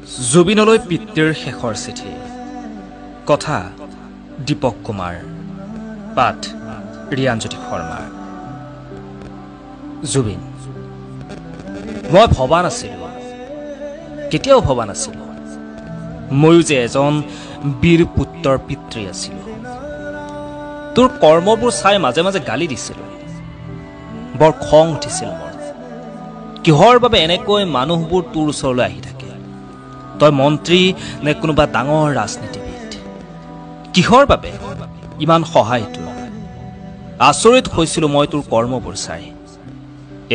জুবিনলৈ পিতৃৰ শেষৰ চিঠি কথা দীপক কুমাৰ পাঠ ৰিয়াঞ্জ্যোতি শৰ্মা জুবিন মই ভবা নাছিলোঁ কেতিয়াও ভবা নাছিলোঁ ময়ো যে এজন বীৰ পুত্ৰৰ পিতৃ আছিলোঁ তোৰ কৰ্মবোৰ চাই মাজে মাজে গালি দিছিলোঁ বৰ খং উঠিছিল মোৰ কিহৰ বাবে এনেকৈ মানুহবোৰ তোৰ ওচৰলৈ আহি থাকে তই মন্ত্ৰী নে কোনোবা ডাঙৰ ৰাজনীতিবিদ কিহৰ বাবে ইমান সহায় তোৰ আচৰিত হৈছিলোঁ মই তোৰ কৰ্মবোৰ চাই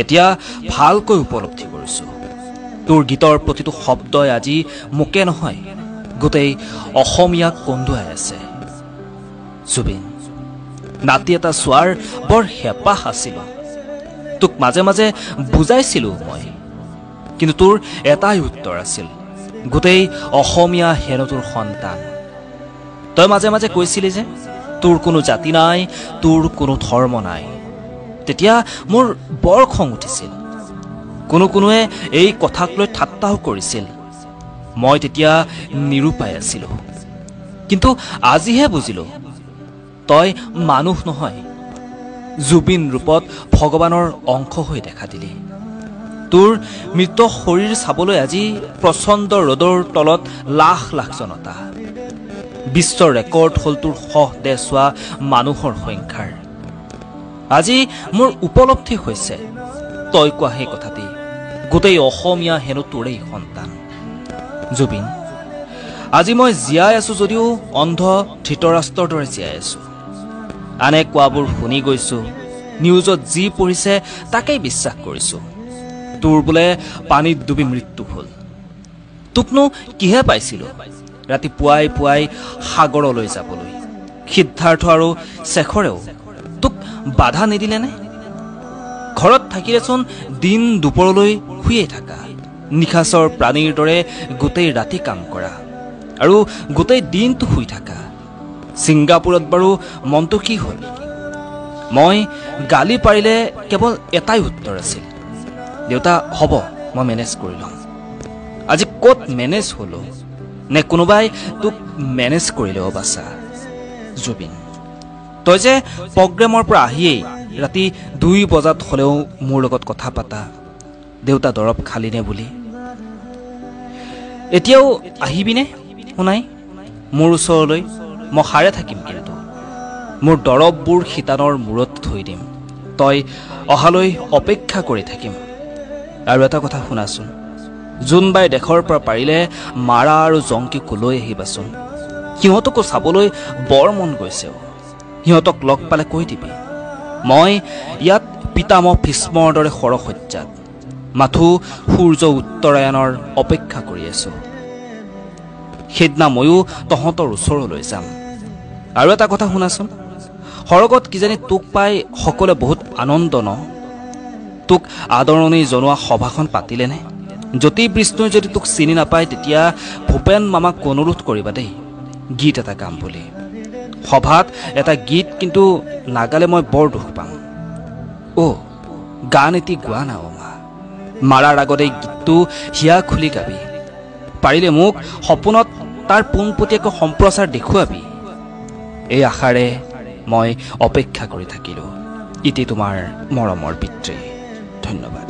এতিয়া ভালকৈ উপলব্ধি কৰিছোঁ তোৰ গীতৰ প্ৰতিটো শব্দই আজি মোকে নহয় গোটেই অসমীয়াক কন্দুৱাই আছে জুবিন নাতি এটা চোৱাৰ বৰ হেঁপাহ আছিল তোক মাজে মাজে বুজাইছিলোঁ মই কিন্তু তোৰ এটাই উত্তৰ আছিল গোটেই অসমীয়া হেনো তোৰ সন্তান তই মাজে মাজে কৈছিলি যে তোৰ কোনো জাতি নাই তোৰ কোনো ধৰ্ম নাই তেতিয়া মোৰ বৰ খং উঠিছিল কোনোৱে এই কথাক লৈ ঠাট্টাও কৰিছিল মই তেতিয়া নিৰুপায় আছিলোঁ কিন্তু আজিহে বুজিলোঁ তই মানুহ নহয় জুবিন ৰূপত ভগৱানৰ অংশ হৈ দেখা দিলি তোৰ মৃত শৰীৰ চাবলৈ আজি প্ৰচণ্ড ৰ'দৰ তলত লাখ লাখ জনতা বিশ্ব ৰেকৰ্ড হ'ল তোৰ দেহ চোৱা মানুহৰ সংখ্যাৰ আজি মোৰ উপলব্ধি হৈছে তই কোৱা সেই কথাটি গোটেই অসমীয়া হেনো তোৰেই সন্তান জুবিন আজি মই জীয়াই আছোঁ যদিও অন্ধ ধৃতৰাষ্ট্ৰৰ দৰে জীয়াই আছোঁ আনে কোৱাবোৰ শুনি গৈছোঁ নিউজত যি পঢ়িছে তাকেই বিশ্বাস কৰিছোঁ তোৰ বোলে পানীত ডুবি মৃত্যু হ'ল তোকনো কিহে পাইছিলোঁ ৰাতি পুৱাই পুৱাই সাগৰলৈ যাবলৈ সিদ্ধাৰ্থ আৰু শেখৰেও তোক বাধা নিদিলেনে ঘৰত থাকিলেচোন দিন দুপৰলৈ শুয়ে থাকা নিশাচৰ প্ৰাণীৰ দৰে গোটেই ৰাতি কাম কৰা আৰু গোটেই দিনটো শুই থাকা ছিংগাপুৰত বাৰু মনটো কি হ'ল মই গালি পাৰিলে কেৱল এটাই উত্তৰ আছিল দেউতা হ'ব মই মেনেজ কৰি ল'ম আজি ক'ত মেনেজ হ'লো নে কোনোবাই তোক মেনেজ কৰিলেও বাছা জুবিন তই যে প্ৰগ্ৰেমৰ পৰা আহিয়েই ৰাতি 2 বজাত হ'লেও মোৰ লগত কথা পাতা দেউতা দৰৱ খালিনে বুলি এতিয়াও আহিবিনে শুনাই মোৰ ওচৰলৈ মই সাৰে থাকিম কিন্তু মোৰ দৰৱবোৰ শীতানৰ মূৰত থৈ দিম তই অহালৈ অপেক্ষা কৰি থাকিম আৰু এটা কথা শুনাচোন জোনবাই দেশৰ পৰা পাৰিলে মাৰা আৰু জংকিক লৈ আহিবাচোন সিহঁতকো চাবলৈ বৰ মন গৈছে সিহঁতক লগ পালে কৈ দিবি মই ইয়াত পিতামহ ভীষ্মৰ দৰে সৰসজ্জাত মাথো সূৰ্য উত্তৰায়ণৰ অপেক্ষা কৰি আছোঁ সেইদিনা ময়ো তহঁতৰ ওচৰলৈ যাম আৰু এটা কথা শুনাচোন সৰগত কিজানি তোক পাই সকলোৱে বহুত আনন্দ ন তোক আদৰণি জনোৱা সভাখন পাতিলেনে জ্যোতি বিষ্ণুই যদি তোক চিনি নাপায় তেতিয়া ভূপেন মামাক অনুৰোধ কৰিবা দেই গীত এটা গাম বুলি সভাত এটা গীত কিন্তু নাগালে মই বৰ দুখ পাম গান এটি গোৱা না মা মাৰাৰ আগত এই গীতটো হিয়া খুলি গাবি পাৰিলে মোক সপোনত তাৰ পোনপটীয়াকৈ সম্প্ৰচাৰ দেখুৱাবি এই আশাৰে মই অপেক্ষা কৰি থাকিলোঁ ইতি তোমাৰ মৰমৰ পিতৃ ধন্যবাদ